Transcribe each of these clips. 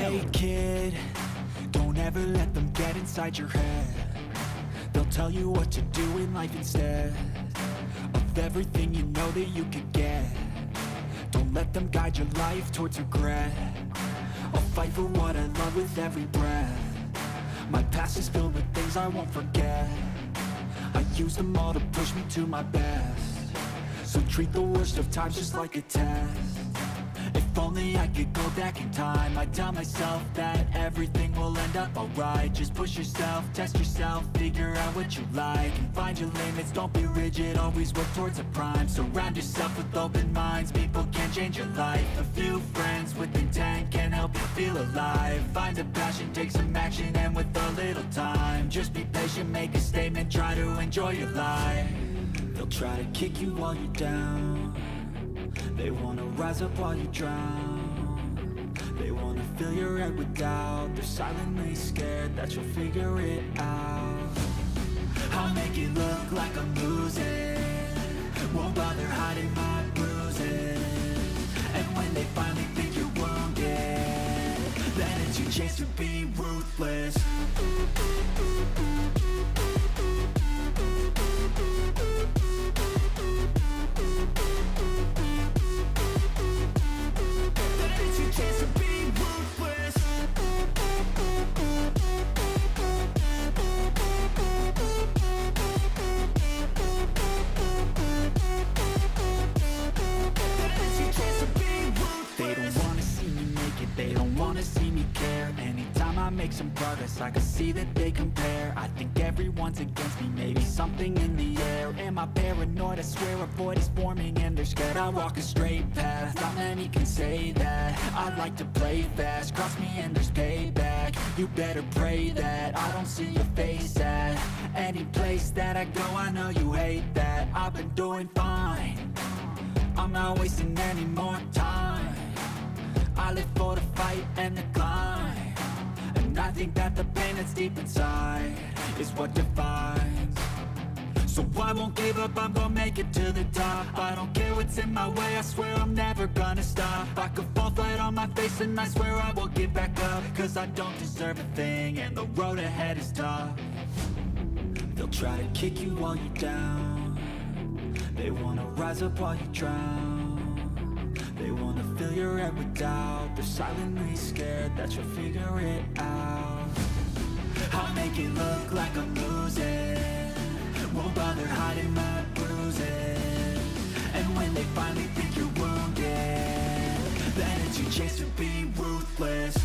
Hey kid, don't ever let them get inside your head. They'll tell you what to do in life instead of everything you know that you could get. Don't let them guide your life towards regret. I'll fight for what I love with every breath. My past is filled with things I won't forget. I use them all to push me to my best. So treat the worst of times just like a test. If only I could go back in time, I'd tell myself that everything will end up alright. Just push yourself, test yourself, figure out what you like, and find your limits, don't be rigid, always work towards a prime. Surround yourself with open minds, people can change your life. A few friends with intent can help you feel alive. Find a passion, take some action, and with a little time, just be patient, make a statement, try to enjoy your life. They'll try to kick you while you're down. They wanna rise up while you drown. They wanna fill your head with doubt. They're silently scared that you'll figure it out. I'll make it look like I'm losing, won't bother hiding my bruises. And when they finally think you're wounded, then it's your chance to be ruthless. Make some progress, I can see that they compare. I think everyone's against me, maybe something in the air. Am I paranoid? I swear a void is forming and they're scared. I walk a straight path, not many can say that. I like to play fast, cross me and there's payback. You better pray that I don't see your face at any place that I go. I know you hate that. I've been doing fine, I'm not wasting any more time. I live for the fight and the climb. And I think that the pain that's deep inside is what defines. So I won't give up, I'm gonna make it to the top. I don't care what's in my way, I swear I'm never gonna stop. I could fall flat on my face and I swear I won't get back up. Cause I don't deserve a thing and the road ahead is tough. They'll try to kick you while you're down. They wanna rise up while you drown. They wanna fill your head with doubt. They're silently scared that you'll figure it out. I'll make it look like I'm losing, won't bother hiding my bruises. And when they finally think you're wounded, then it's your chance to be ruthless.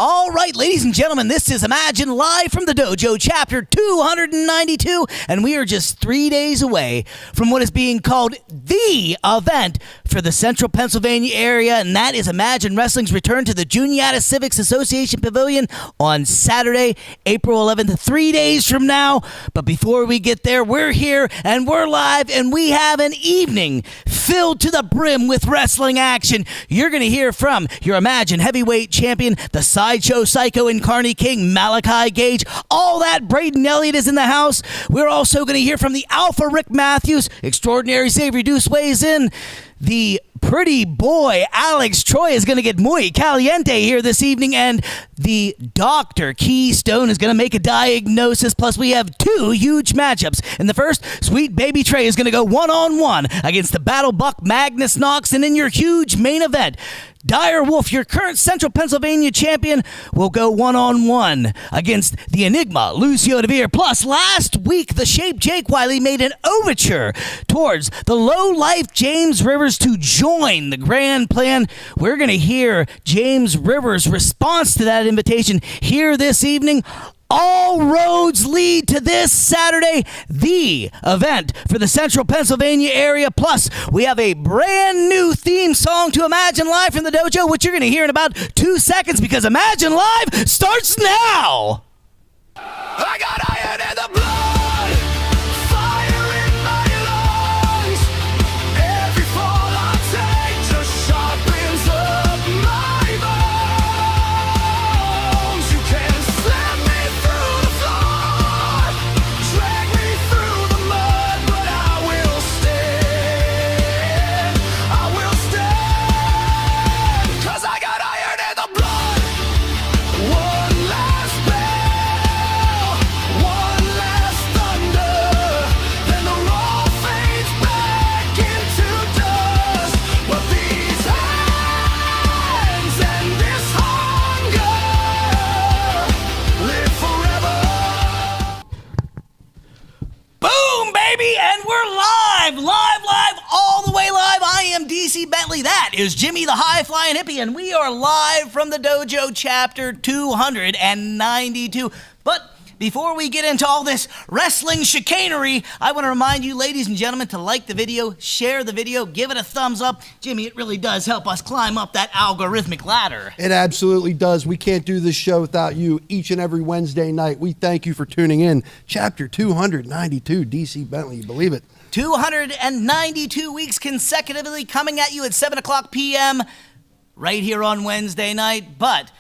All right, ladies and gentlemen, this is Imagine live from the dojo, chapter 292, and we are just 3 days away from what is being called the event for the Central Pennsylvania area, and that is Imagine Wrestling's return to the Juniata Civics Association Pavilion on Saturday, April 11th, 3 days from now. But before we get there, we're here and we're live, and we have an evening filled to the brim with wrestling action. You're going to hear from your Imagine heavyweight champion, the Sideshow Psycho Incarnate King, Malachi Gage. All that, Braden Elliott is in the house. We're also going to hear from the Alpha Rick Matthews. Extraordinary Xavier Deuce weighs in. The pretty boy Alex Troy is going to get muy caliente here this evening, and the Dr. Keystone is going to make a diagnosis. Plus, we have two huge matchups. In the first, sweet baby Trey is going to go one-on-one against the battle buck Magnus Knox, and in your huge main event, Direwolf, your current Central Pennsylvania champion, will go one-on-one against the Enigma, Lucio Deir. Plus, last week, the Shape Jake Wiley made an overture towards the low-life James Rivers to join the Grand Plan. We're going to hear James Rivers' response to that invitation here this evening. All roads lead to this Saturday, the event for the Central Pennsylvania area. Plus, we have a brand new theme song to Imagine Live from the dojo, which you're going to hear in about 2 seconds, because Imagine Live starts now. I got iron in the blood, fire in my lungs. Every fall I take just sharpens up my bones. You can't slam me through the floor, drag me through the mud, but I will stand. I will stand, 'cause I got iron in the blood. One last bell, one last thunder, then the roll fades back into dust. But these hands and this hunger live forever. Boom, baby, and we're live, all the way live. I am DC Bentley. That is Jimmy the High Flying Hippie, and we are live from the dojo, chapter 292. But before we get into all this wrestling chicanery, I want to remind you, ladies and gentlemen, to like the video, share the video, give it a thumbs up. Jimmy, it really does help us climb up that algorithmic ladder. It absolutely does. We can't do this show without you each and every Wednesday night. We thank you for tuning in. Chapter 292, DC Bentley, you believe it? 292 weeks consecutively coming at you at 7 o'clock p.m. right here on Wednesday night. But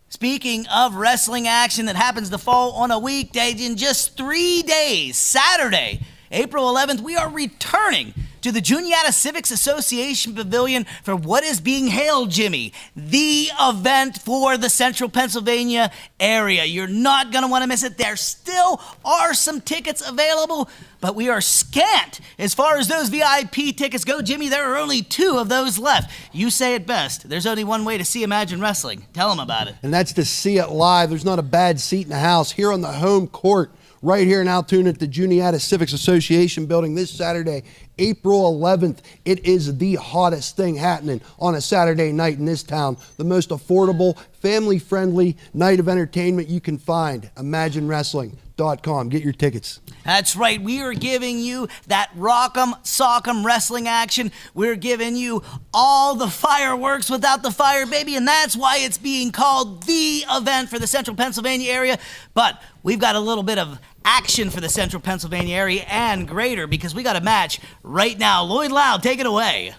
speaking of wrestling action that happens to fall on a weekday, in just 3 days, Saturday, April 11th, we are returning to the Juniata Civics Association Pavilion for what is being hailed, Jimmy, the event for the Central Pennsylvania area. You're not going to want to miss it. There still are some tickets available, but we are scant as far as those VIP tickets go. Jimmy, there are only 2 of those left. You say it best. There's only one way to see Imagine Wrestling. Tell them about it. And that's to see it live. There's not a bad seat in the house. Here on the home court, right here in Altoona at the Juniata Civics Association building this Saturday, April 11th. It is the hottest thing happening on a Saturday night in this town. The most affordable, family-friendly night of entertainment you can find. ImagineWrestling.com. Get your tickets. That's right. We are giving you that rock'em sock'em wrestling action. We're giving you all the fireworks without the fire, baby, and that's why it's being called the event for the Central Pennsylvania area. But we've got a little bit of action for the Central Pennsylvania area and greater, because we got a match right now. Lloyd Loud, take it away.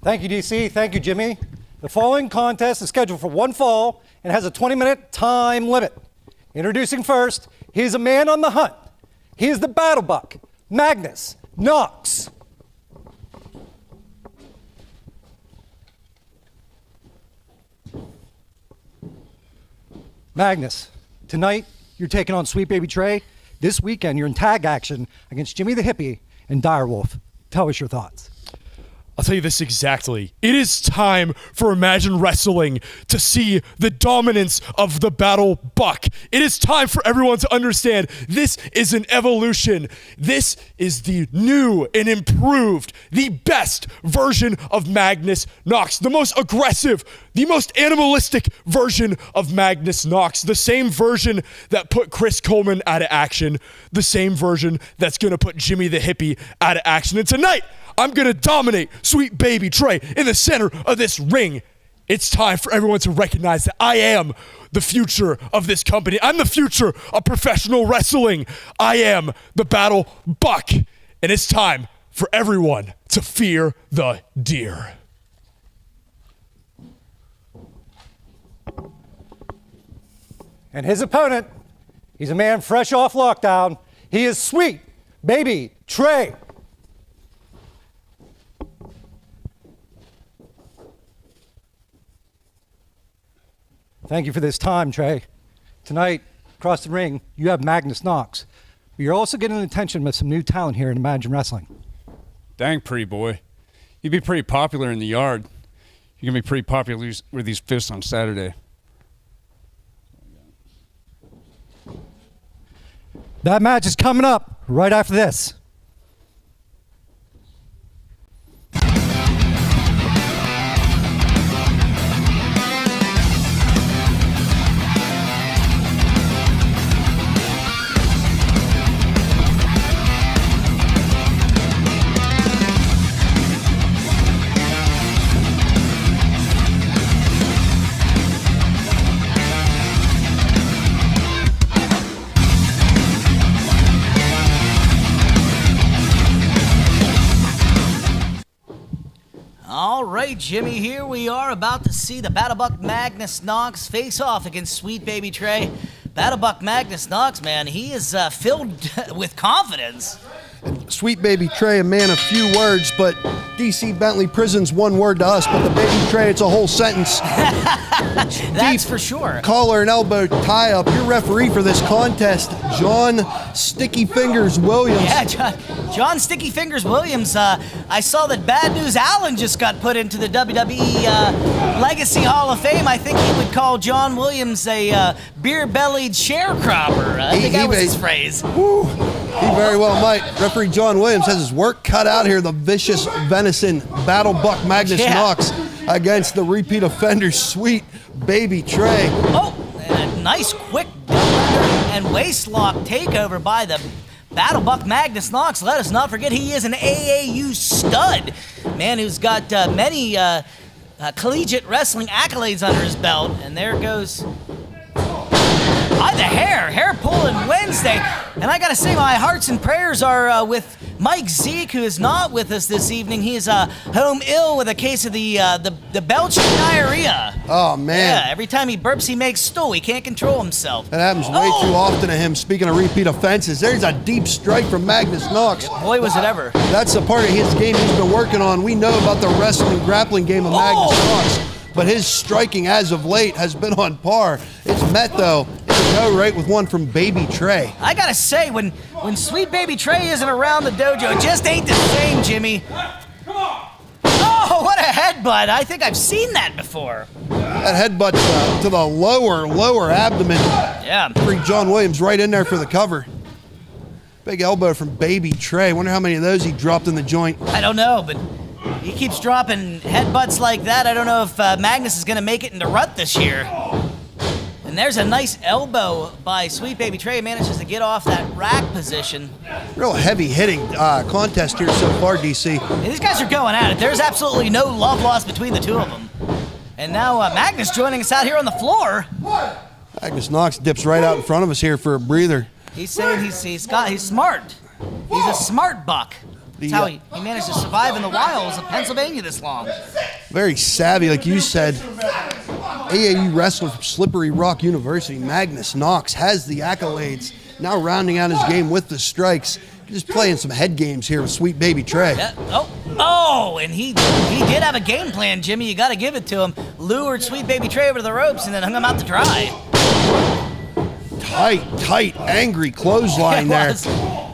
Thank you, DC. Thank you, Jimmy. The following contest is scheduled for one fall and has a 20-minute time limit. Introducing first, he's a man on the hunt. He is the battle buck, Magnus Knox. Magnus, tonight you're taking on Sweet Baby Trey. This weekend you're in tag action against Jimmy the Hippie and Direwolf. Tell us your thoughts. I'll tell you this exactly. It is time for Imagine Wrestling to see the dominance of the battle buck. It is time for everyone to understand this is an evolution. This is the new and improved, the best version of Magnus Knox. The most aggressive, the most animalistic version of Magnus Knox. The same version that put Chris Coleman out of action. The same version that's going to put Jimmy the Hippie out of action. And tonight, I'm going to dominate Sweet Baby Trey in the center of this ring. It's time for everyone to recognize that I am the future of this company. I'm the future of professional wrestling. I am the Battle Buck. And it's time for everyone to fear the Deir. And his opponent, he's a man fresh off lockdown. He is Sweet Baby Trey. Thank you for this time, Trey. Tonight, across the ring, you have Magnus Knox. But you're also getting attention with some new talent here in Imagine Wrestling. Dang, pretty boy. You'd be pretty popular in the yard. You're going to be pretty popular with these fists on Saturday. That match is coming up right after this. All right, Jimmy, here we are about to see the Battlebuck Magnus Knox face off against Sweet Baby Trey. Battlebuck Magnus Knox, man, he is filled with confidence. Sweet Baby Trey, a man of few words, but DC Bentley Prison's one word to us, but the Baby Trey, it's a whole sentence. That's for sure. Collar and elbow tie-up. Your referee for this contest, John Sticky Fingers Williams. Yeah, John Sticky Fingers Williams. I saw that Bad News Allen just got put into the WWE Legacy Hall of Fame. I think he would call John Williams a beer-bellied sharecropper. I think that was his phrase. Woo, he very well might. Referee John Williams has his work cut out here. The vicious venison Battle Buck Magnus Knox against the repeat offender Sweet Baby Trey. Oh, and a nice quick and waist lock takeover by the Battlebuck Magnus Knox. Let us not forget he is an AAU stud. Man who's got many collegiate wrestling accolades under his belt. And there goes by the hair pulling Wednesday. And I gotta say, my hearts and prayers are with Mike Zeke, who is not with us this evening. He is home ill with a case of the Belgian diarrhea. Oh, man. Yeah, every time he burps, he makes stool. He can't control himself. That happens way too often to him. Speaking of repeat offenses, there's a deep strike from Magnus Knox. Boy, was it ever. That's the part of his game he's been working on. We know about the wrestling grappling game of Magnus Knox, but his striking as of late has been on par. It's met, though. No, right, with one from Baby Trey. I gotta say, when Sweet Baby Trey isn't around the dojo, it just ain't the same, Jimmy. Come on! Oh, what a headbutt. I think I've seen that before. That headbutt to the lower abdomen. Yeah. Freak John Williams right in there for the cover. Big elbow from Baby Trey. Wonder how many of those he dropped in the joint. I don't know, but he keeps dropping headbutts like that. I don't know if Magnus is gonna make it into rut this year. And there's a nice elbow by Sweet Baby Trey. Manages to get off that rack position. Real heavy hitting contest here so far, DC. And these guys are going at it. There's absolutely no love lost between the two of them. And now Magnus joining us out here on the floor. Magnus Knox dips right out in front of us here for a breather. He's saying he's smart. He's a smart buck. That's how he managed to survive in the wilds of Pennsylvania this long. Very savvy, like you said. AAU wrestler from Slippery Rock University, Magnus Knox, has the accolades. Now rounding out his game with the strikes. Just playing some head games here with Sweet Baby Trey. Yeah. Oh, and he did have a game plan, Jimmy. You got to give it to him. Lured Sweet Baby Trey over to the ropes and then hung him out to dry. Tight, angry clothesline there.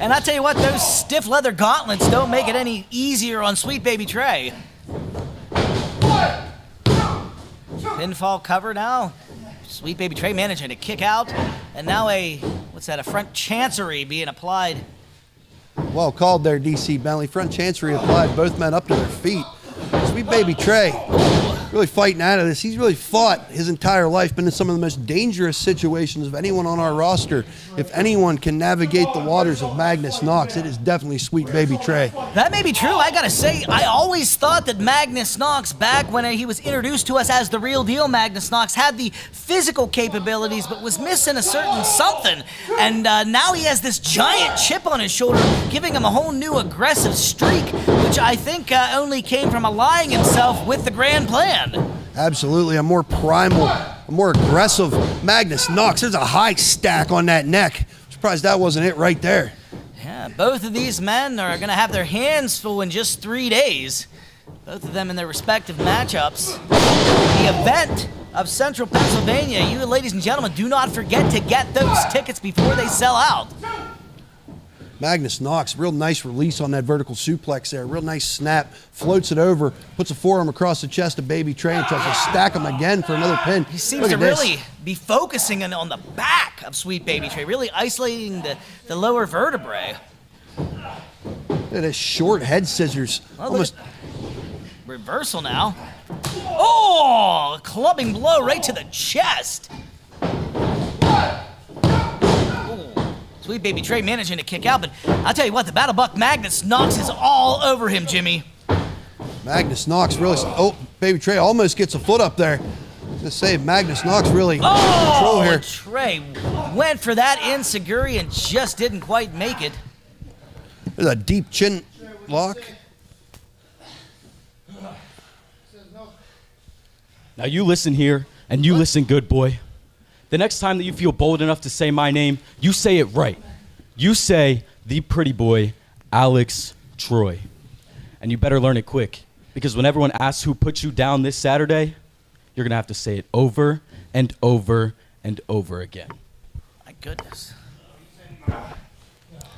And I tell you what, those stiff leather gauntlets don't make it any easier on Sweet Baby Trey. pinfall cover now. Sweet Baby Trey managing to kick out. And now a front chancery being applied. Well called there, DC Bentley. Front chancery applied, both men up to their feet. Sweet Baby Trey really fighting out of this. He's really fought his entire life, been in some of the most dangerous situations of anyone on our roster. If anyone can navigate the waters of Magnus Knox, it is definitely Sweet Baby Trey. That may be true. I gotta say, I always thought that Magnus Knox, back when he was introduced to us as the real deal Magnus Knox, had the physical capabilities, but was missing a certain something. And now he has this giant chip on his shoulder, giving him a whole new aggressive streak, which I think only came from aligning himself with the grand plan. Absolutely, a more primal, a more aggressive Magnus Knox. There's a high stack on that neck. Surprised that wasn't it right there. Yeah, both of these men are going to have their hands full in just 3 days. Both of them in their respective matchups. The event of Central Pennsylvania. You, ladies and gentlemen, do not forget to get those tickets before they sell out. Magnus Knox, real nice release on that vertical suplex there. Real nice snap, floats it over, puts a forearm across the chest of Baby Trey and tries to stack him again for another pin. He seems to really be focusing on the back of Sweet Baby Trey, really isolating the lower vertebrae. Look at his short head scissors. Well, almost. Reversal now. Oh, a clubbing blow right to the chest. Sweet Baby Trey managing to kick out, but I'll tell you what, the Battle Buck Magnus Knox is all over him, Jimmy. Magnus Knox really, Baby Trey almost gets a foot up there. Just say Magnus Knox really in control here. Trey went for that enziguri and just didn't quite make it. There's a deep chin lock. Now you listen here, and you listen good, boy. The next time that you feel bold enough to say my name, you say it right. You say the pretty boy, Alex Troy. And you better learn it quick, because when everyone asks who put you down this Saturday, you're going to have to say it over and over and over again. My goodness.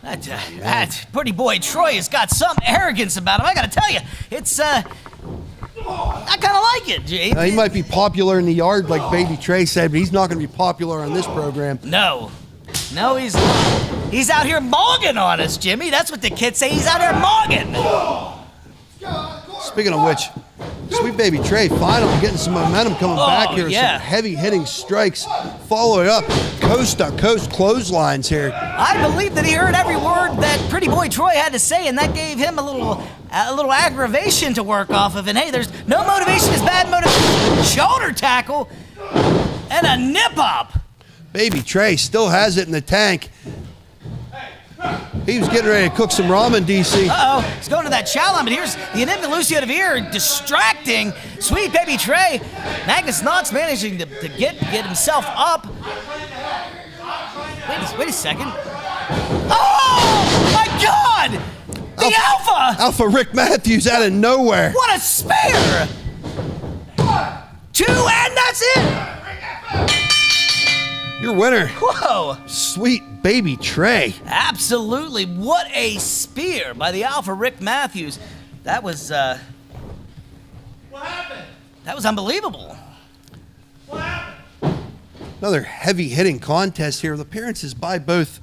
That pretty boy Troy has got some arrogance about him. I got to tell you, it's, I kind of like it. He might be popular in the yard, like Baby Trey said, but he's not going to be popular on this program. No, he's out here mogging on us, Jimmy. That's what the kids say. He's out here mogging. Speaking of which, Sweet Baby Trey finally getting some momentum coming back here. Yeah. Some heavy hitting strikes. Follow it up, coast to coast clotheslines here. I believe that he heard every word that pretty boy Troy had to say, and that gave him a little aggravation to work off of. And hey, there's no motivation is bad motivation. Shoulder tackle and a nip up. Baby Trey still has it in the tank. He was getting ready to cook some ramen, DC. Uh-oh, he's going to that challenge, but here's the enigma Lucio Deir distracting Sweet Baby Trey. Magnus Knox managing to get himself up. Wait a second. Oh, my God! The Alpha! Alpha Rick Matthews out of nowhere. What a spear! 2, and that's it! Your winner. Whoa! Sweet Baby Trey. Absolutely. What a spear by the Alpha Rick Matthews. That was, What happened? That was unbelievable. What happened? Another heavy hitting contest here with appearances by both,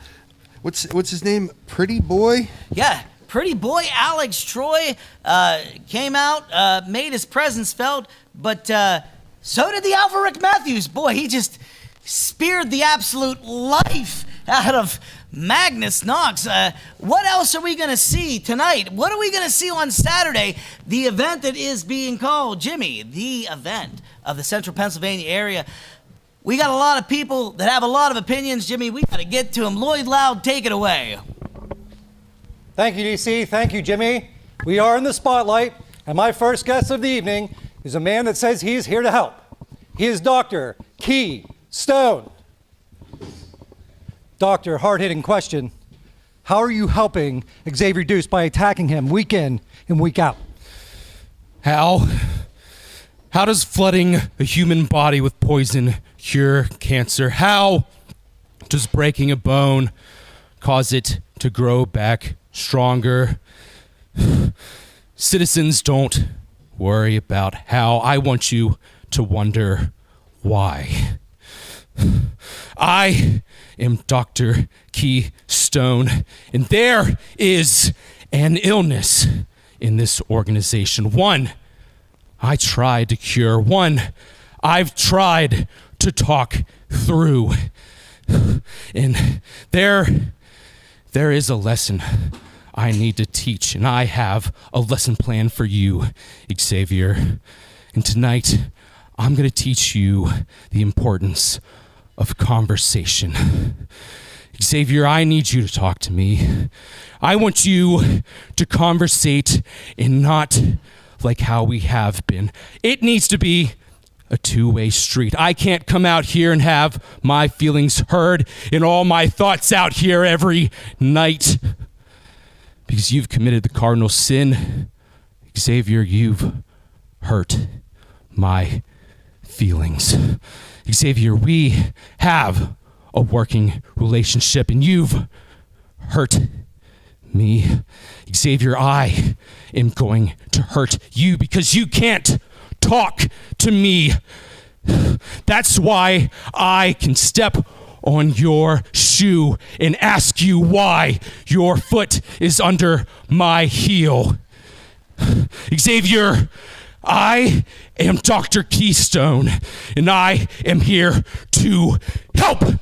what's his name? Pretty Boy? Yeah. Pretty boy Alex Troy came out, made his presence felt, but so did the Alpha Rick Matthews. Boy, he just speared the absolute life out of Magnus Knox. What else are we going to see tonight? What are we going to see on Saturday? The event that is being called, Jimmy, the event of the Central Pennsylvania area. We got a lot of people that have a lot of opinions, Jimmy. We got to get to them. Lloyd Loud, take it away. Thank you, DC. Thank you, Jimmy. We are in the spotlight, and my first guest of the evening is a man that says he is here to help. He is Dr. Key Stone. Doctor, hard-hitting question. How are you helping Xavier Deuce by attacking him week in and week out? How does flooding a human body with poison cure cancer? How does breaking a bone cause it to grow back stronger? Citizens, don't worry about how. I want you to wonder why. I am Dr. Keystone, and there is an illness in this organization. One I tried to cure. One I've tried to talk through. And there is a lesson I need to teach, and I have a lesson plan for you, Xavier. And tonight, I'm going to teach you the importance of conversation. Xavier, I need you to talk to me. I want you to conversate and not like how we have been. It needs to be a two-way street. I can't come out here and have my feelings heard and all my thoughts out here every night. Because you've committed the cardinal sin. Xavier, you've hurt my feelings. Xavier, we have a working relationship and you've hurt me. Xavier, I am going to hurt you because you can't talk to me. That's why I can step on your shoe and ask you why your foot is under my heel. Xavier, I am Dr. Keystone, and I am here to help. Hey,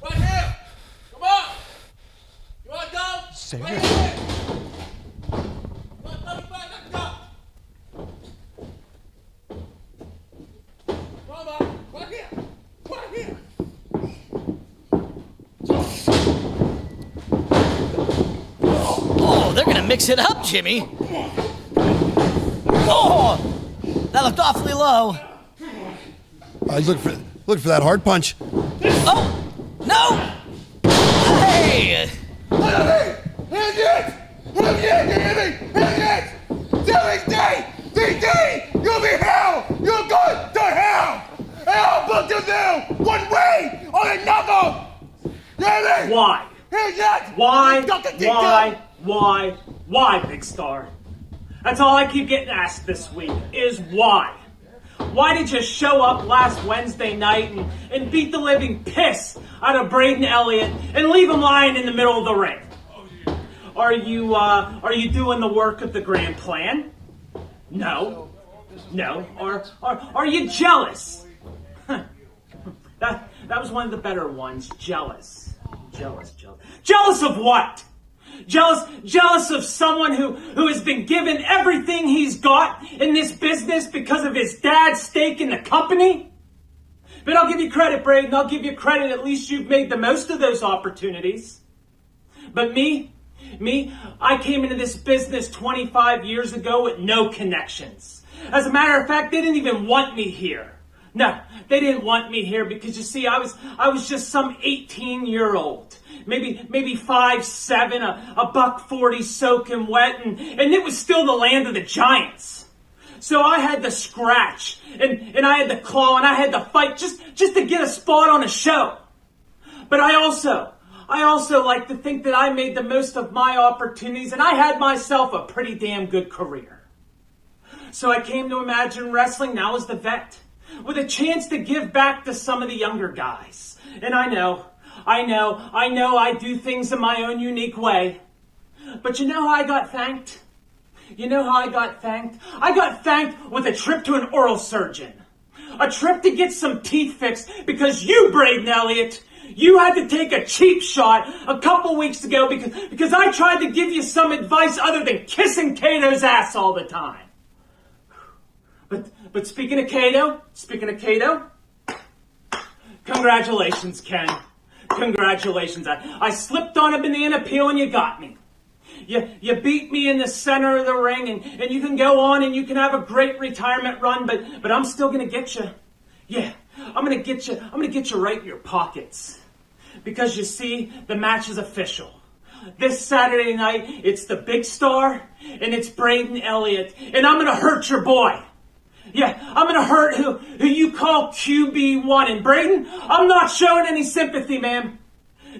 right here. Come on. You want to go? Xavier. Right here. Let's go. Come on. Right here. Right here. Oh, they're going to mix it up, Jimmy. Oh, that looked awfully low. I was looking for that hard punch. Oh, no. Hey. Hang it! DD! You'll be hell! You're going to hell! And I'll book you now! One way or another! You hear me? Why? Why, Big Star? That's all I keep getting asked this week, is why? Why did you show up last Wednesday night and beat the living piss out of Braden Elliott and leave him lying in the middle of the ring? Are you doing the work of the grand plan? No. Are you jealous? That was one of the better ones. Jealous of what? Jealous of someone who has been given everything he's got in this business because of his dad's stake in the company? But I'll give you credit, Braden. I'll give you credit. At least you've made the most of those opportunities. But me, I came into this business 25 years ago with no connections. As a matter of fact, they didn't even want me here. No, they didn't want me here because, you see, I was just some 18-year-old. Maybe 5'7", a $140 soaking wet, and it was still the land of the giants. So I had to scratch, and I had to claw, and I had to fight just to get a spot on a show. But I also like to think that I made the most of my opportunities, and I had myself a pretty damn good career. So I came to Imagine Wrestling now as the vet, with a chance to give back to some of the younger guys. And I know I do things in my own unique way. But you know how I got thanked? I got thanked with a trip to an oral surgeon. A trip to get some teeth fixed because you, Braden Elliott, you had to take a cheap shot a couple weeks ago because I tried to give you some advice other than kissing Cato's ass all the time. But speaking of Cato, congratulations, Ken. Congratulations. I slipped on a banana peel and you got me. You beat me in the center of the ring and you can go on and you can have a great retirement run, but I'm still gonna get you. Yeah, I'm gonna get you right in your pockets. Because you see, the match is official. This Saturday night, it's the Big Star and it's Braden Elliott, and I'm gonna hurt your boy. Yeah, I'm gonna hurt who you call QB1. And Braden, I'm not showing any sympathy, man.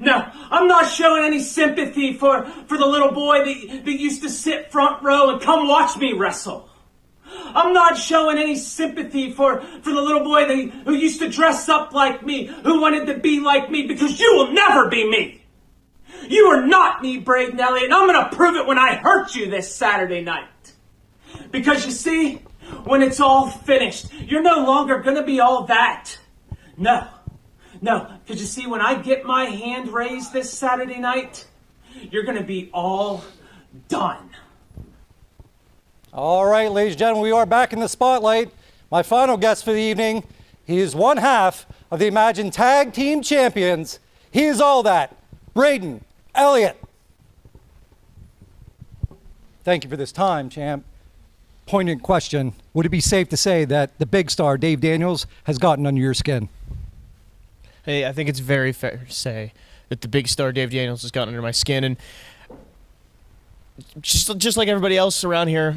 No, I'm not showing any sympathy for the little boy that used to sit front row and come watch me wrestle. I'm not showing any sympathy for the little boy who used to dress up like me, who wanted to be like me, because you will never be me. You are not me, Braden Elliott, and I'm going to prove it when I hurt you this Saturday night. Because you see, when it's all finished, you're no longer going to be all that. No, because you see, when I get my hand raised this Saturday night, you're going to be all done. All right, ladies and gentlemen, we are back in the spotlight. My final guest for the evening, he is one half of the Imagine Tag Team Champions. He is all that, Braden Elliott. Thank you for this time, champ. Poignant question. Would it be safe to say that the big star, Dave Daniels, has gotten under your skin? Hey, I think it's very fair to say that the big star, Dave Daniels, has gotten under my skin. And just like everybody else around here,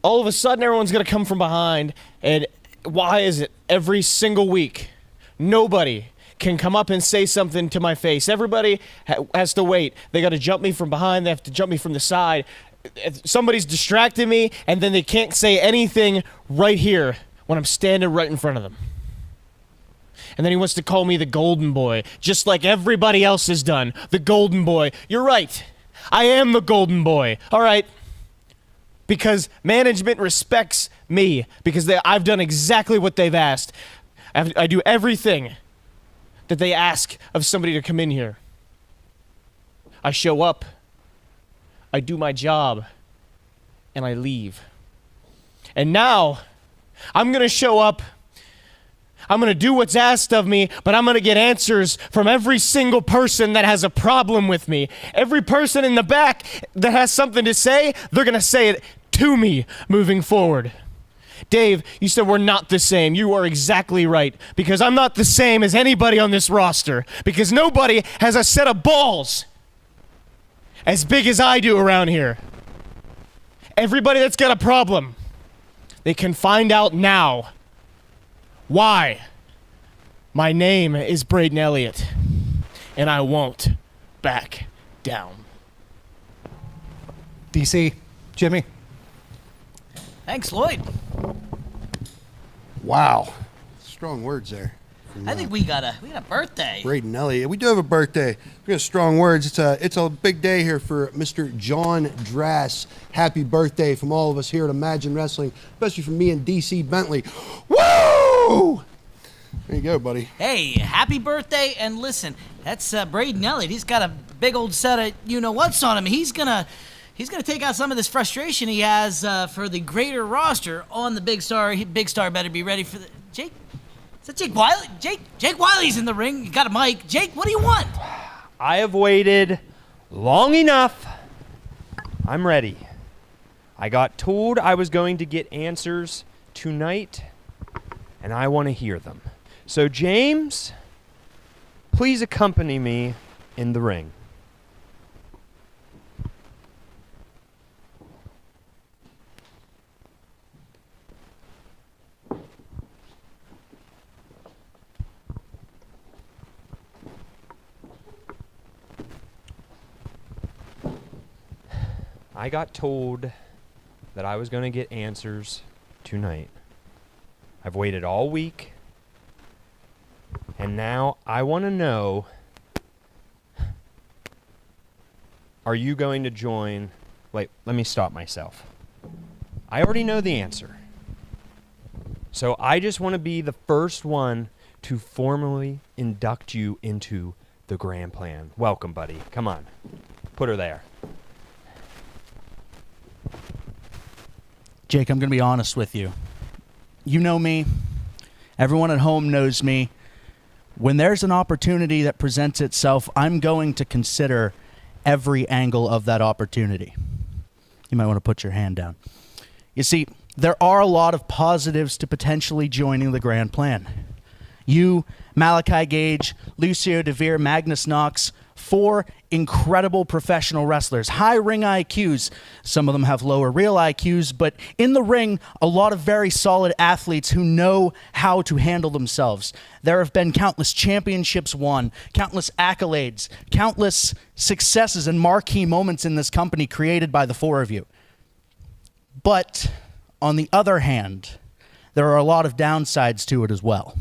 all of a sudden everyone's going to come from behind. And why is it every single week nobody can come up and say something to my face? Everybody has to wait. They got to jump me from behind. They have to jump me from the side. Somebody's distracting me, and then they can't say anything right here when I'm standing right in front of them. And then he wants to call me the golden boy, just like everybody else has done. The golden boy. You're right. I am the golden boy. All right. Because management respects me, because I've done exactly what they've asked. I do everything that they ask of somebody to come in here. I show up, I do my job, and I leave. And now, I'm going to show up, I'm going to do what's asked of me, but I'm going to get answers from every single person that has a problem with me. Every person in the back that has something to say, they're going to say it to me moving forward. Dave, you said we're not the same. You are exactly right. Because I'm not the same as anybody on this roster. Because nobody has a set of balls as big as I do around here. Everybody that's got a problem, they can find out now why my name is Braden Elliott, and I won't back down. DC, Jimmy. Thanks, Lloyd. Wow. Strong words there. I think we got a birthday. Braden Elliott. We do have a birthday. We got strong words. It's a big day here for Mr. John Drass. Happy birthday from all of us here at Imagine Wrestling, especially from me and DC Bentley. Woo! There you go, buddy. Hey, happy birthday! And listen, that's Braden Elliott. He's got a big old set of you-know-what's on him. He's gonna take out some of this frustration he has for the greater roster on the Big Star. Big Star better be ready for the Jake. Is that Jake Wiley? Jake Wiley's in the ring. You got a mic. Jake, what do you want? I have waited long enough. I'm ready. I got told I was going to get answers tonight, and I want to hear them. So, James, please accompany me in the ring. I got told that I was going to get answers tonight. I've waited all week, and now I want to know, are you going to join? Wait, let me stop myself. I already know the answer. So I just want to be the first one to formally induct you into the Grand Plan. Welcome, buddy. Come on. Put her there. Jake, I'm going to be honest with you. You know me. Everyone at home knows me. When there's an opportunity that presents itself, I'm going to consider every angle of that opportunity. You might want to put your hand down. You see, there are a lot of positives to potentially joining the Grand Plan. You, Malachi Gage, Lucio, Deir, Magnus, Knox, 4 incredible professional wrestlers, high ring IQs. Some of them have lower real IQs, but in the ring, a lot of very solid athletes who know how to handle themselves. There have been countless championships won, countless accolades, countless successes and marquee moments in this company created by the 4 of you. But on the other hand, there are a lot of downsides to it as well.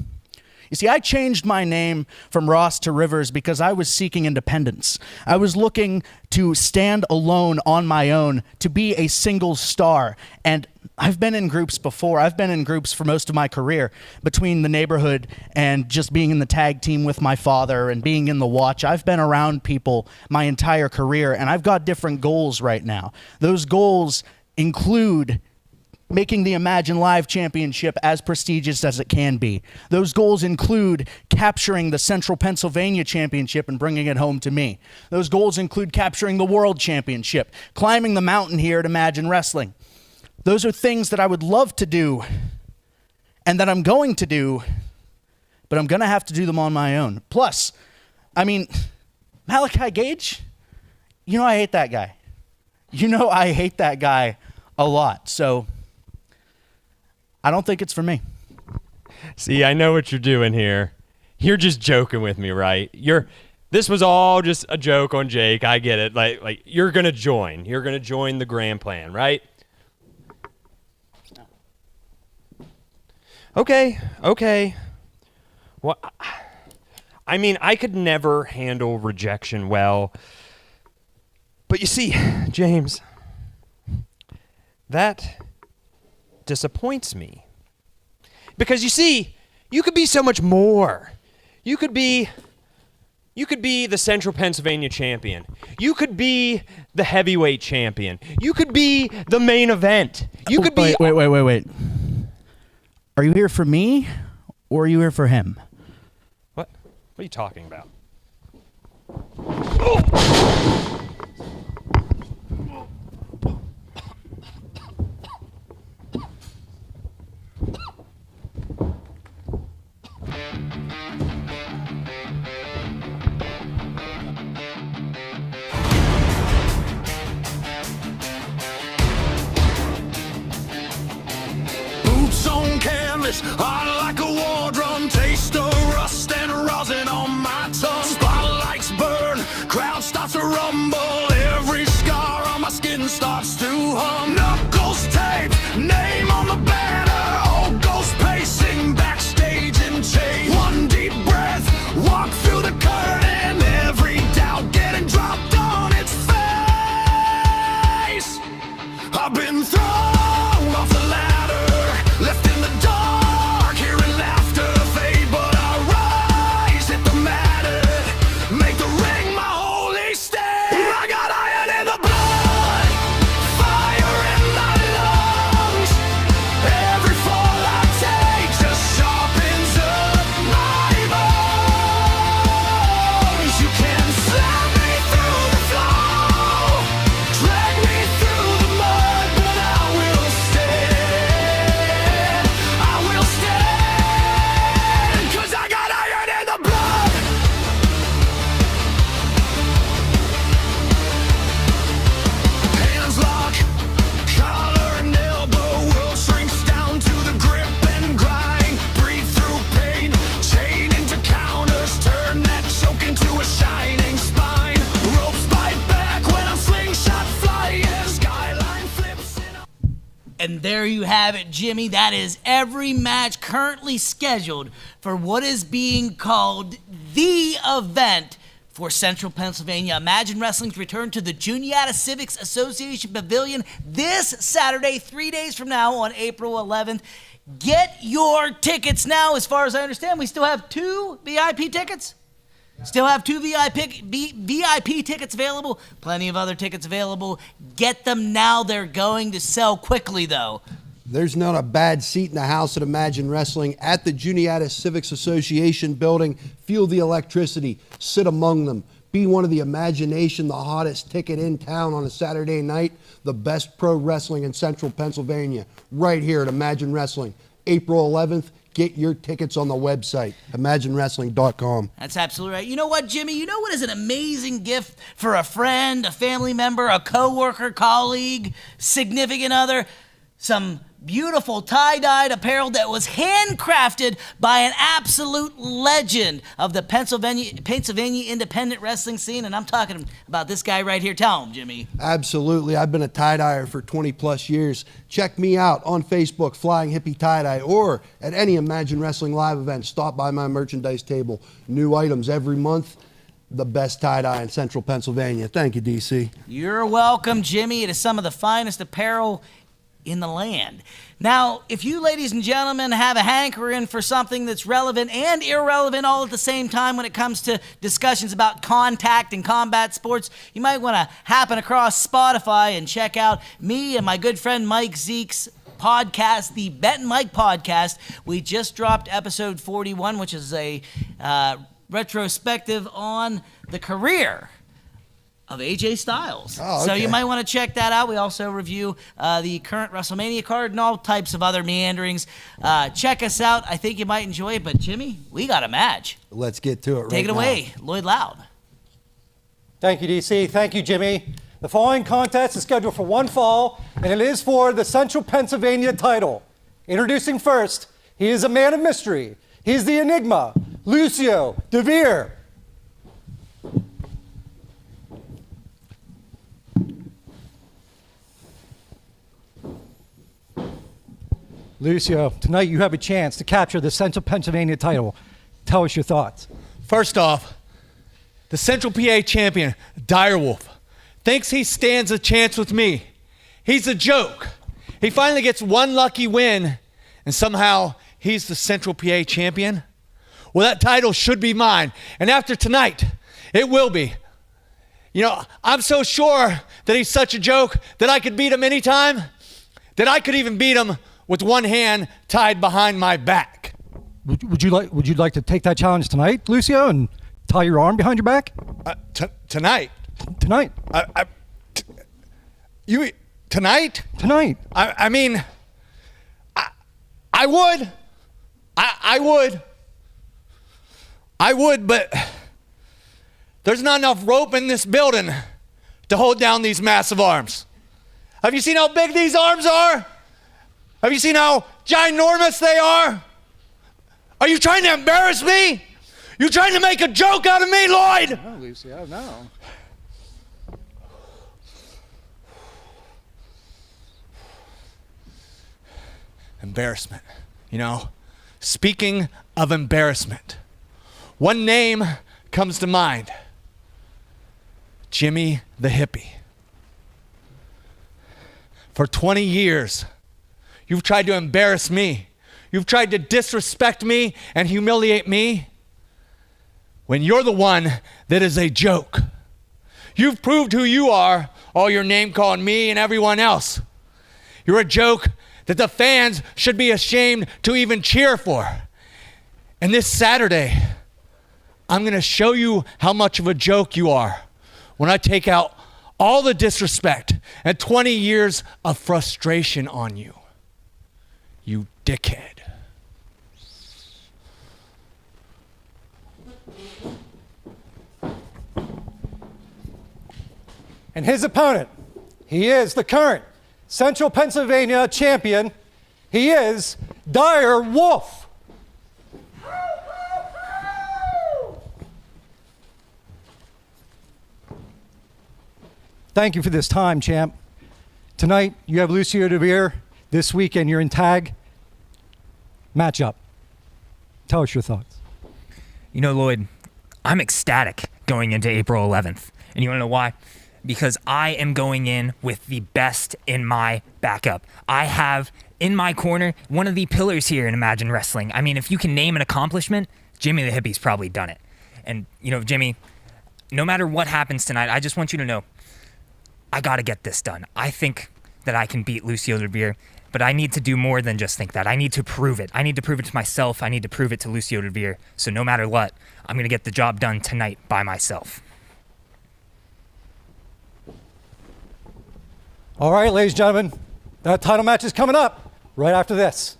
You see, I changed my name from Ross to Rivers because I was seeking independence. I was looking to stand alone on my own, to be a single star. And I've been in groups before. I've been in groups for most of my career, between the neighborhood and just being in the tag team with my father and being in the watch. I've been around people my entire career, and I've got different goals right now. Those goals include making the Imagine Live Championship as prestigious as it can be. Those goals include capturing the Central Pennsylvania Championship and bringing it home to me. Those goals include capturing the World Championship, climbing the mountain here at Imagine Wrestling. Those are things that I would love to do and that I'm going to do, but I'm going to have to do them on my own. Plus, I mean, Malachi Gage, you know I hate that guy. You know I hate that guy a lot. So I don't think it's for me. See, I know what you're doing here. You're just joking with me, right? This was all just a joke on Jake. I get it. Like you're gonna join. You're gonna join the grand plan, right? Okay. Well, I mean, I could never handle rejection well. But you see, James, that disappoints me. Because you see, you could be so much more. You could be the Central Pennsylvania champion. You could be the heavyweight champion. You could be the main event. You could be... Wait. Are you here for me, or are you here for him? What? What are you talking about? Boots on canvas, hot like a war drum. Taste of rust and rosin on my tongue. Spotlights burn, crowd starts to rumble. Every scar on my skin starts to hum. Knuckles taped, name on the banner. Old ghost pacing, backstage in chains. One deep breath, walk through the curtain. Every doubt getting dropped on its face. I've been thrown off the ladder, left in the dark, hearing laughter fade, but I rise, hit the matted, make the ring my holy state. I got iron in the blood, fire in my lungs. Every fall I take just sharpens up my bones. You can slam me through the floor, drag me through the mud, but I will stand. I will stand, 'cause I got iron in the blood. Hands lock, collar and elbow. World shrinks down to the grip and grind. Breathe through pain, chain into counters. Turn that choke into a shining spine. Ropes bite back when I'm slingshot flying. Skyline flips in a... And there you have it, Jimmy. That is every match currently scheduled for what is being called the event for Central Pennsylvania. Imagine Wrestling's return to the Juniata Civics Association Pavilion this Saturday, 3 days from now on April 11th. Get your tickets now. As far as I understand, we still have 2 VIP tickets. Still have 2 VIP tickets available. Plenty of other tickets available. Get them now. They're going to sell quickly, though. There's not a bad seat in the house at Imagine Wrestling at the Juniata Civics Association building. Feel the electricity. Sit among them. Be one of the imagination, the hottest ticket in town on a Saturday night. The best pro wrestling in Central Pennsylvania. Right here at Imagine Wrestling. April 11th. Get your tickets on the website, imaginewrestling.com. That's absolutely right. You know what, Jimmy? You know what is an amazing gift for a friend, a family member, a coworker, colleague, significant other? Some beautiful tie-dyed apparel that was handcrafted by an absolute legend of the Pennsylvania independent wrestling scene, and I'm talking about this guy right here. Tell him, Jimmy. Absolutely. I've been a tie-dyer for 20 plus years. Check me out on Facebook, Flying Hippie Tie-Dye, or at any Imagine Wrestling live event. Stop by my merchandise table. New items every month. The best tie-dye in central Pennsylvania. Thank you, DC. You're welcome, Jimmy. It is some of the finest apparel in the land. Now, if you ladies and gentlemen have a hankering for something that's relevant and irrelevant all at the same time when it comes to discussions about contact and combat sports, you might want to happen across Spotify and check out me and my good friend Mike Zeke's podcast, the Bet and Mike podcast. We just dropped episode 41, which is a retrospective on the career of AJ Styles. Oh, So okay. you might want to check that out. We also review the current WrestleMania card and all types of other meanderings. Check us out. I think you might enjoy it. But Jimmy, we got a match. Let's get to it. Take it away, Lloyd Loud. Thank you, DC. Thank you, Jimmy. The following contest is scheduled for one fall, and it is for the Central Pennsylvania title. Introducing first, he is a man of mystery. He's the Enigma, Lucio, Deir. Lucio, tonight you have a chance to capture the Central Pennsylvania title. Tell us your thoughts. First off, the Central PA champion, Direwolf, thinks he stands a chance with me. He's a joke. He finally gets one lucky win, and somehow he's the Central PA champion. Well, that title should be mine, and after tonight, it will be. You know, I'm so sure that he's such a joke that I could beat him anytime, that I could even beat him with one hand tied behind my back. Would you like to take that challenge tonight, Lucio, and tie your arm behind your back? Tonight? Tonight. You tonight? Tonight. I mean, I would. I would, but there's not enough rope in this building to hold down these massive arms. Have you seen how big these arms are? Have you seen how ginormous they are? Are you trying to embarrass me? You trying to make a joke out of me, Lloyd? No, Lucio, no. Embarrassment. You know, speaking of embarrassment, one name comes to mind. Jimmy the Hippie. For 20 years, you've tried to embarrass me. You've tried to disrespect me and humiliate me when you're the one that is a joke. You've proved who you are, all your name calling me and everyone else. You're a joke that the fans should be ashamed to even cheer for. And this Saturday, I'm going to show you how much of a joke you are when I take out all the disrespect and 20 years of frustration on you. You dickhead. And his opponent, he is the current Central Pennsylvania champion. He is Direwolf. Thank you for this time, champ. Tonight, you have Lucio Deir. This weekend, you're in tag matchup. Tell us your thoughts. You know, Lloyd, I'm ecstatic going into April 11th. And you want to know why? Because I am going in with the best in my backup. I have in my corner one of the pillars here in Imagine Wrestling. I mean, if you can name an accomplishment, Jimmy the Hippie's probably done it. And, you know, Jimmy, no matter what happens tonight, I just want you to know, I got to get this done. I think that I can beat Lucio Deir, but I need to do more than just think that. I need to prove it. I need to prove it to myself. I need to prove it to Lucio Deir. So no matter what, I'm going to get the job done tonight by myself. All right, ladies and gentlemen, that title match is coming up right after this.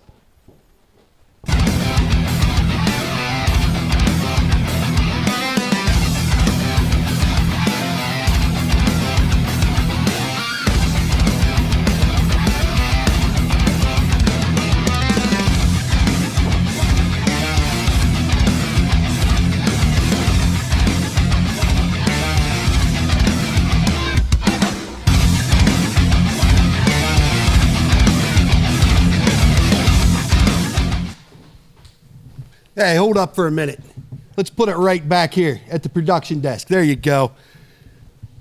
Hey, hold up for a minute. Let's put it right back here at the production desk. There you go.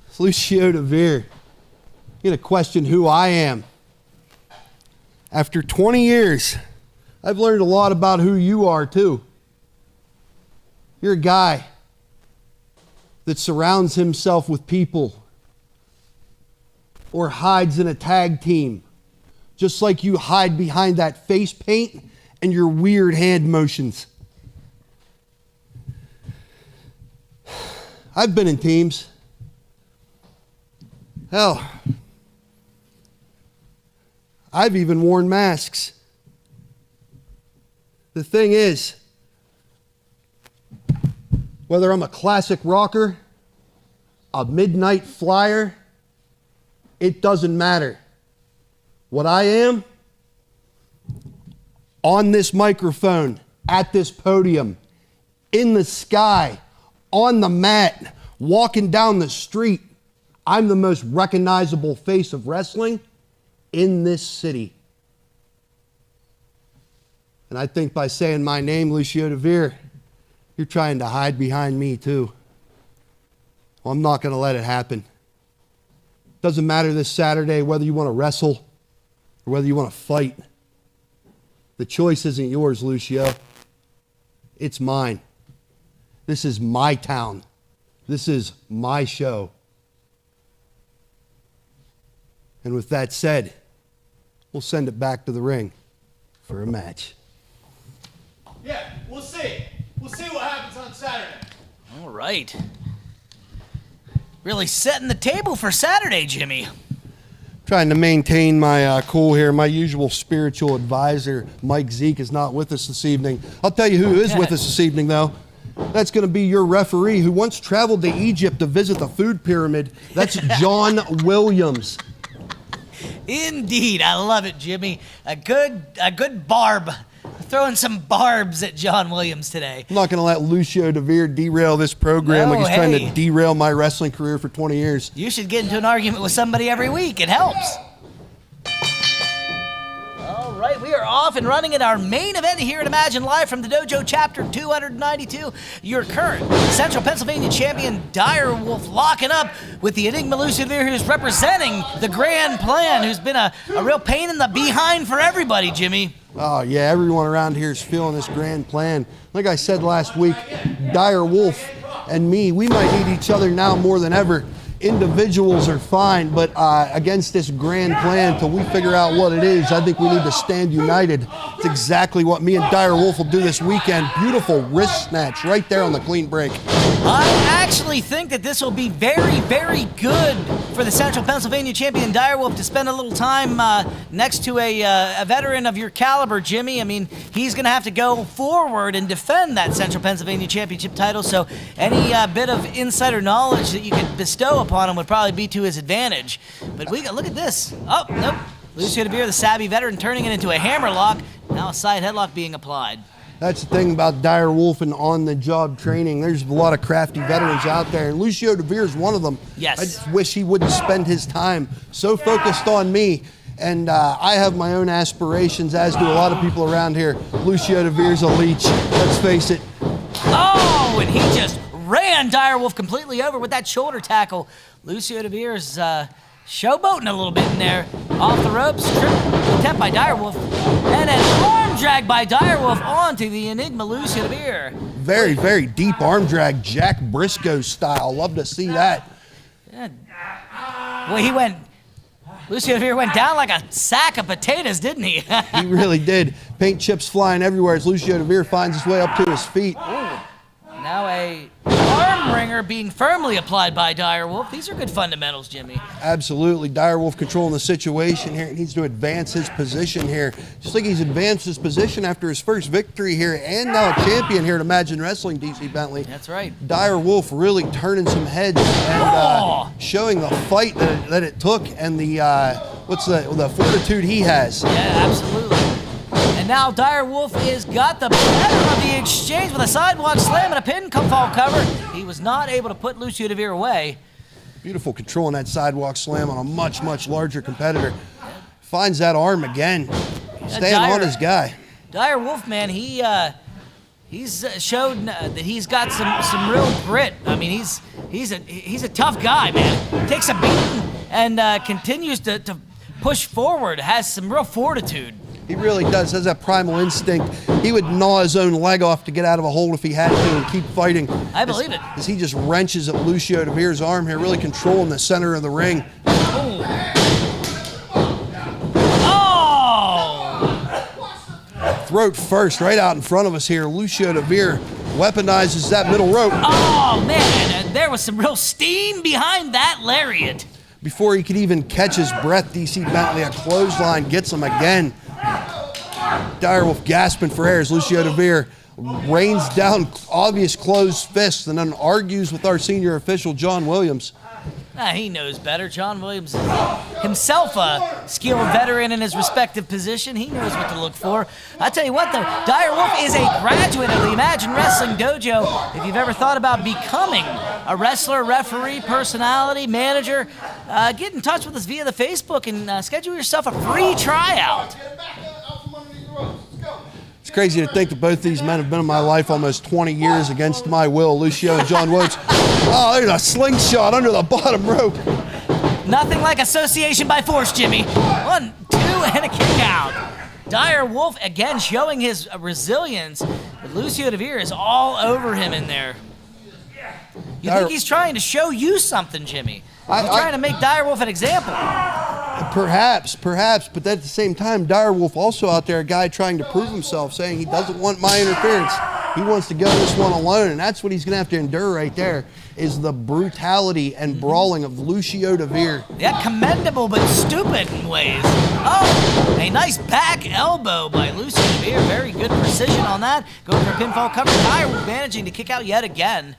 It's Lucio Deir. You're going to question who I am. After 20 years, I've learned a lot about who you are, too. You're a guy that surrounds himself with people or hides in a tag team, just like you hide behind that face paint and your weird hand motions. I've been in teams. Hell, I've even worn masks. The thing is, whether I'm a classic rocker, a midnight flyer, it doesn't matter. What I am, on this microphone, at this podium, in the sky, on the mat, walking down the street, I'm the most recognizable face of wrestling in this city. And I think by saying my name, Lucio Deir, you're trying to hide behind me too. Well, I'm not going to let it happen. Doesn't matter this Saturday whether you want to wrestle or whether you want to fight. The choice isn't yours, Lucio. It's mine. This is my town. This is my show. And with that said, we'll send it back to the ring for a match. Yeah, we'll see. We'll see what happens on Saturday. All right. Really setting the table for Saturday, Jimmy. Trying to maintain my cool here. My usual spiritual advisor, Mike Zeke, is not with us this evening. I'll tell you who is with us this evening, though. That's going to be your referee who once traveled to Egypt to visit the food pyramid. That's John Williams. Indeed, I love it, Jimmy. A good barb. Throwing some barbs at John Williams today. I'm not going to let Lucio Deir derail this program like he's trying to derail my wrestling career for 20 years. You should get into an argument with somebody every week. It helps. All right, we are off and running in our main event here at Imagine Live from the Dojo Chapter 292. Your current Central Pennsylvania champion, Direwolf, locking up with the Enigma Lucio Deir, who's representing the Grand Plan, who's been a real pain in the behind for everybody, Jimmy. Oh, yeah, everyone around here is feeling this Grand Plan. Like I said last week, Direwolf and me, we might need each other now more than ever. Individuals are fine, but against this Grand Plan, till we figure out what it is, I think we need to stand united. It's exactly what me and Direwolf will do this weekend. Beautiful wrist snatch right there on the clean break. I actually think that this will be very, very good for the Central Pennsylvania champion Direwolf to spend a little time next to a veteran of your caliber, Jimmy. I mean, he's going to have to go forward and defend that Central Pennsylvania championship title, so any bit of insider knowledge that you could bestow upon him would probably be to his advantage. But look at this. Oh, nope. Lucio Deir, the savvy veteran, turning it into a hammerlock. Now a side headlock being applied. That's the thing about Direwolf and on-the-job training. There's a lot of crafty veterans out there, and Lucio Deir is one of them. Yes. I just wish he wouldn't spend his time so focused on me. And I have my own aspirations, as do a lot of people around here. Lucio Deir's a leech, let's face it. Oh, and he just ran Direwolf completely over with that shoulder tackle. Lucio Deir's showboating a little bit in there. Off the ropes, attempt by Direwolf, and an arm drag by Direwolf onto the Enigma Lucio Deir. Very, very deep arm drag, Jack Briscoe style. Love to see that. Yeah. Well, Lucio Deir went down like a sack of potatoes, didn't he? He really did. Paint chips flying everywhere as Lucio Deir finds his way up to his feet. Ooh. Now a arm wringer being firmly applied by Direwolf. These are good fundamentals, Jimmy. Absolutely. Direwolf controlling the situation here. He needs to advance his position here. Just like he's advanced his position after his first victory here and now a champion here at Imagine Wrestling, DC Bentley. That's right. Direwolf really turning some heads and showing the fight that it took and the fortitude he has. Yeah, absolutely. And now Direwolf has got the better of the exchange with a sidewalk slam and a pinfall cover. He was not able to put Lucio Deir away. Beautiful control on that sidewalk slam on a much, much larger competitor. Finds that arm again. Staying on his guy. Direwolf, man, he he's showed that he's got some real grit. I mean, he's a tough guy, man. Takes a beating and continues to push forward. Has some real fortitude. He really does. Has that primal instinct. He would gnaw his own leg off to get out of a hole if he had to and keep fighting. I believe it. As he just wrenches at Lucio Deir's arm here, really controlling the center of the ring. Throat first, right out in front of us here. Lucio Deir weaponizes that middle rope. Oh, man, there was some real steam behind that lariat. Before he could even catch his breath, DC Bentley, a clothesline, gets him again. Direwolf gasping for air as Lucio Deir rains down obvious closed fists and then argues with our senior official, John Williams. He knows better. John Williams is himself a skilled veteran in his respective position. He knows what to look for. I tell you what, though, Direwolf is a graduate of the Imagine Wrestling Dojo. If you've ever thought about becoming a wrestler, referee, personality, manager, get in touch with us via the Facebook and schedule yourself a free tryout. It's crazy to think that both these men have been in my life almost 20 years against my will, Lucio and John Williams. Oh, there's a slingshot under the bottom rope. Nothing like association by force, Jimmy. 1, 2, and a kick out. Direwolf again showing his resilience, but Lucio Deir is all over him in there. You think he's trying to show you something, Jimmy? He's trying to make Direwolf an example. Perhaps, but at the same time, Direwolf also out there, a guy trying to prove himself, saying he doesn't want my interference. He wants to go this one alone, and that's what he's going to have to endure right there, is the brutality and brawling of Lucio Deir. Yeah, commendable but stupid in ways. Oh, a nice back elbow by Lucio Deir. Very good precision on that. Going for a pinfall cover. Direwolf managing to kick out yet again.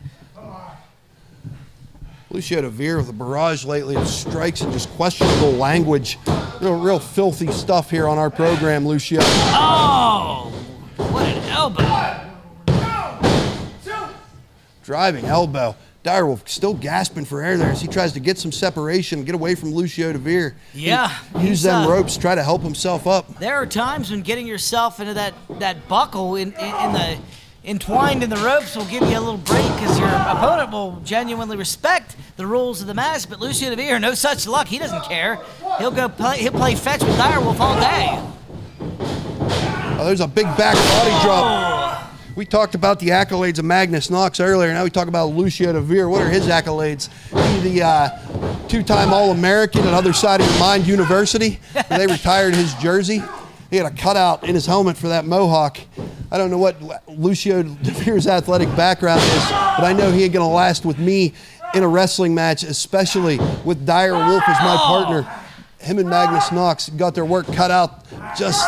Lucio Deir with a barrage lately of strikes and just questionable language. Real filthy stuff here on our program, Lucio. Oh, what an elbow. Driving elbow. Direwolf still gasping for air there as he tries to get some separation, get away from Lucio Deir. Yeah. Use them ropes, try to help himself up. There are times when getting yourself into that buckle entwined in the ropes will give you a little break because your opponent will genuinely respect the rules of the match. But Lucio Deir, no such luck. He doesn't care. He'll play fetch with Direwolf all day. Oh, there's a big back body drop. We talked about the accolades of Magnus Knox earlier. Now we talk about Lucio Deir. What are his accolades? He the two-time All-American at Other Side of Your Mind University. They retired his jersey. He had a cutout in his helmet for that mohawk. I don't know what Lucio Deir's athletic background is, but I know he ain't going to last with me in a wrestling match, especially with Direwolf as my partner. Him and Magnus Knox got their work cut out just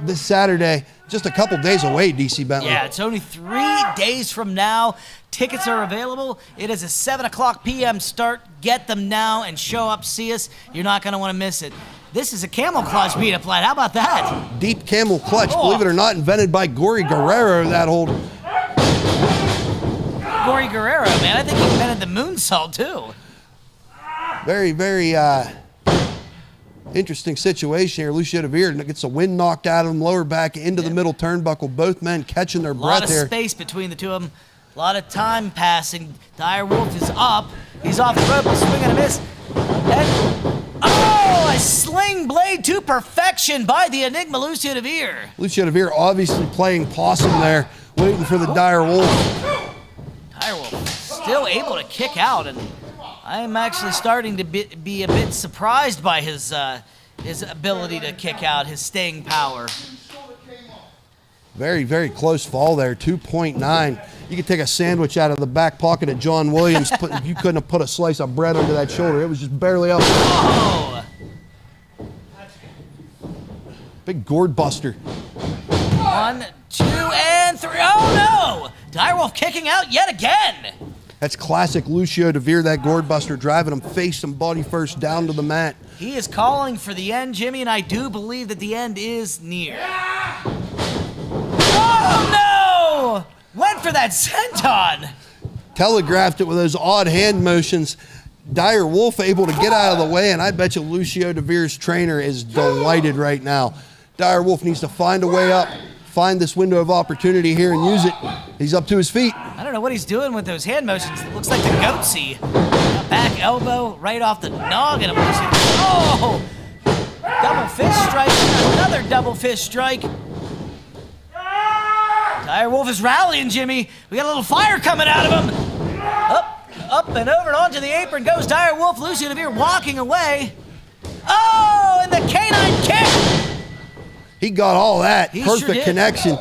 this Saturday. Just a couple days away, DC Bentley. Yeah, it's only 3 days from now. Tickets are available. It is a 7:00 p.m. start. Get them now and show up. See us. You're not going to want to miss it. This is a camel clutch beat-up line. How about that? Deep camel clutch, believe it or not, invented by Gory Guerrero, that old... Gory Guerrero, man. I think he invented the moonsault, too. Very, very interesting situation here. Lucio Deir gets the wind knocked out of him, lower back into the middle turnbuckle. Both men catching their breath there. A lot of space between the two of them. A lot of time passing. Direwolf is up. He's off the rope. A swing and a miss. And, oh, a sling blade to perfection by the Enigma Lucio Deir. Lucio Deir obviously playing possum there, waiting for the Direwolf. Direwolf still able to kick out, and I'm actually starting to be a bit surprised by his ability to kick out, his staying power. Very, very close fall there, 2.9. You could take a sandwich out of the back pocket of John Williams. You couldn't have put a slice of bread under that shoulder. It was just barely up. Oh! Big gourd buster. 1, 2, and 3. Oh, no! Direwolf kicking out yet again. That's classic Lucio Deir, that gourd buster, driving him face and body first down to the mat. He is calling for the end, Jimmy, and I do believe that the end is near. Oh, no! Went for that senton. Telegraphed it with those odd hand motions. Direwolf able to get out of the way, and I bet you Lucio Deir's trainer is delighted right now. Direwolf needs to find a way up, find this window of opportunity here and use it. He's up to his feet. I don't know what he's doing with those hand motions. It looks like the goatsy. Back elbow right off the noggin of Lucio. Oh! Double fist strike. Another double fist strike. Direwolf is rallying, Jimmy. We got a little fire coming out of him. Up and over and onto the apron goes Direwolf. Lucio Deir walking away. Oh, and the canine kick. He got all that. He sure Perfect did. connection.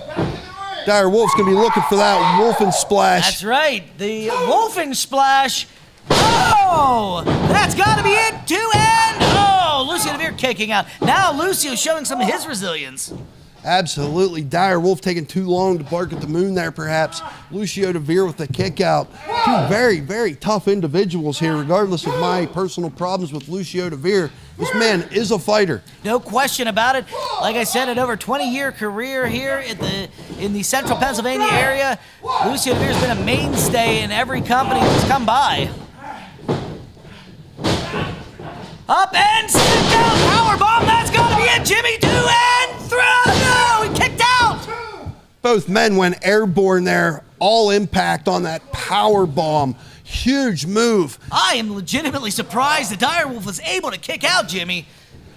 Direwolf's going to be looking for that Wolfen splash. That's right. The Wolfen splash. Oh, that's got to be it. 2 and oh, Lucio Deir kicking out. Now Lucio showing some of his resilience. Absolutely. Direwolf taking too long to bark at the moon there, perhaps. Lucio Deir with the kick out. Two very, very tough individuals here, regardless of my personal problems with Lucio Deir. This man is a fighter. No question about it. Like I said, an over 20-year career here in the central Pennsylvania area. Lucio Deir's been a mainstay in every company that's come by. Up and stick down, powerbomb, that's got to be it, Jimmy, 2 and 3, no, he kicked out. Both men went airborne there, all impact on that power bomb. Huge move. I am legitimately surprised that Direwolf was able to kick out, Jimmy.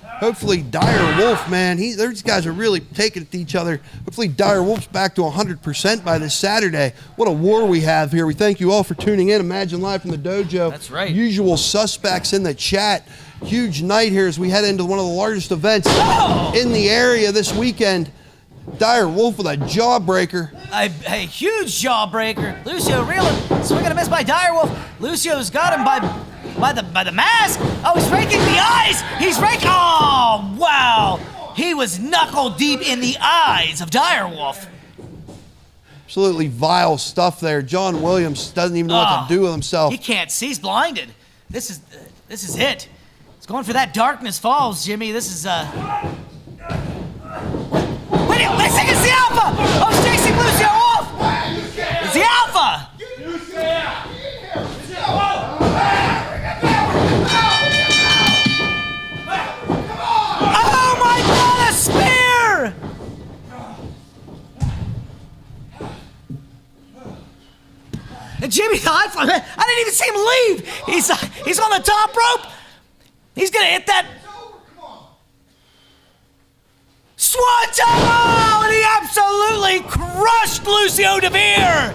Hopefully Direwolf, man, these guys are really taking it to each other. Hopefully Direwolf's back to 100% by this Saturday. What a war we have here. We thank you all for tuning in. Imagine Live from the Dojo. That's right. Usual suspects in the chat. Huge night here as we head into one of the largest events in the area this weekend. Direwolf with a jawbreaker. A huge jawbreaker. Lucio reeling, swing and a miss by Direwolf. Lucio's got him by the mask. Oh, he's raking the eyes. He's raking. Oh, wow. He was knuckle deep in the eyes of Direwolf. Absolutely vile stuff there. John Williams doesn't even know what to do with himself. He can't see. He's blinded. This is it. He's going for that Darkness Falls, Jimmy. This is Wait, it's the Alpha! Oh, it's chasing Lucio off! It's the Alpha! Oh my God, a spear! And Jimmy, I didn't even see him leave! He's on the top rope! He's gonna hit that Swanton! Oh, and he absolutely crushed Lucio Deir!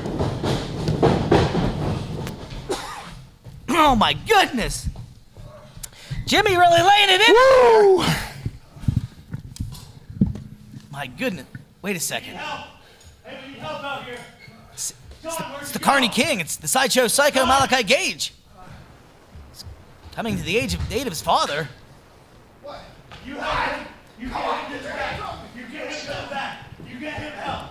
Oh my goodness! Jimmy really laying it in. Woo! My goodness. Wait a second. It's the Carney King. It's the sideshow psycho Malachi Gage. He's coming to the aid of his father. What? You have him. You get him this back. You get him this back. You get him help.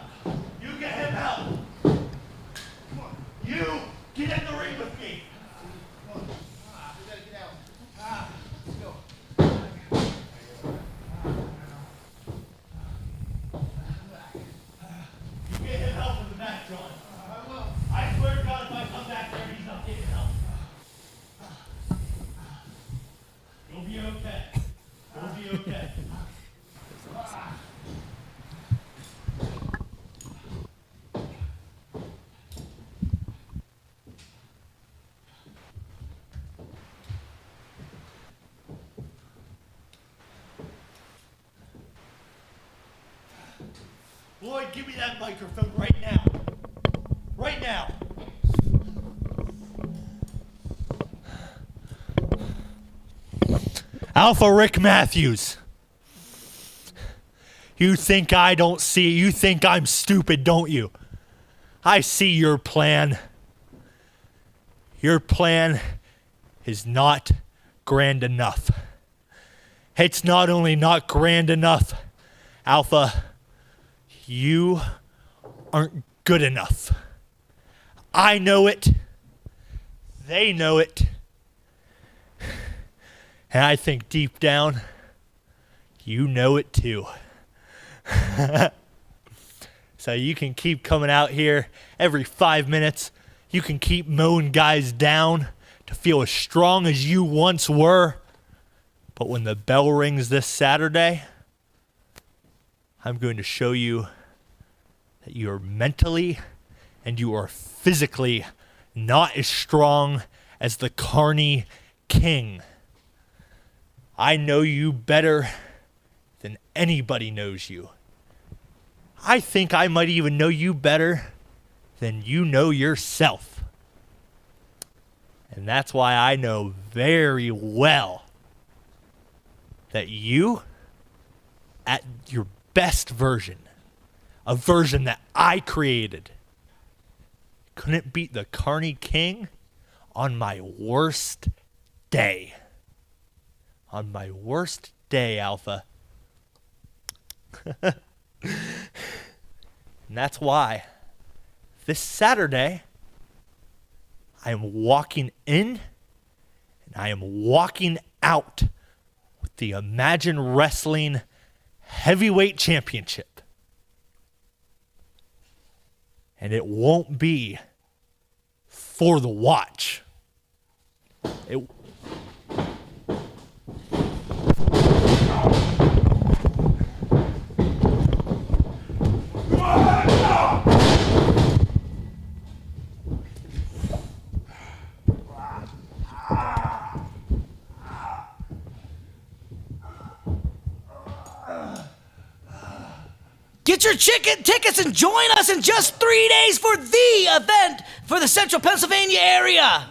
You get him help. Come on. You get in the ring with me. Come on. We gotta get out. Let's go. You get him help in the back, John. I will. I swear to God, if I come back there, he's not getting help. You'll be okay. You'll be okay. Lloyd, give me that microphone right now. Right now. Alpha Rick Matthews. You think I don't see it? You think I'm stupid, don't you? I see your plan. Your plan is not grand enough. It's not only not grand enough, Alpha, you aren't good enough. I know it. They know it. And I think deep down, you know it too. So you can keep coming out here every 5 minutes. You can keep mowing guys down to feel as strong as you once were. But when the bell rings this Saturday, I'm going to show you that you are mentally and you are physically not as strong as the Carney King. I know you better than anybody knows you. I think I might even know you better than you know yourself. And that's why I know very well that you, at your best version, a version that I created, couldn't beat the Carney King on my worst day. On my worst day, Alpha. And that's why this Saturday, I am walking in and I am walking out with the Imagine Wrestling Heavyweight Championship. And it won't be for the watch. Get your chicken tickets and join us in just 3 days for the event for the Central Pennsylvania area.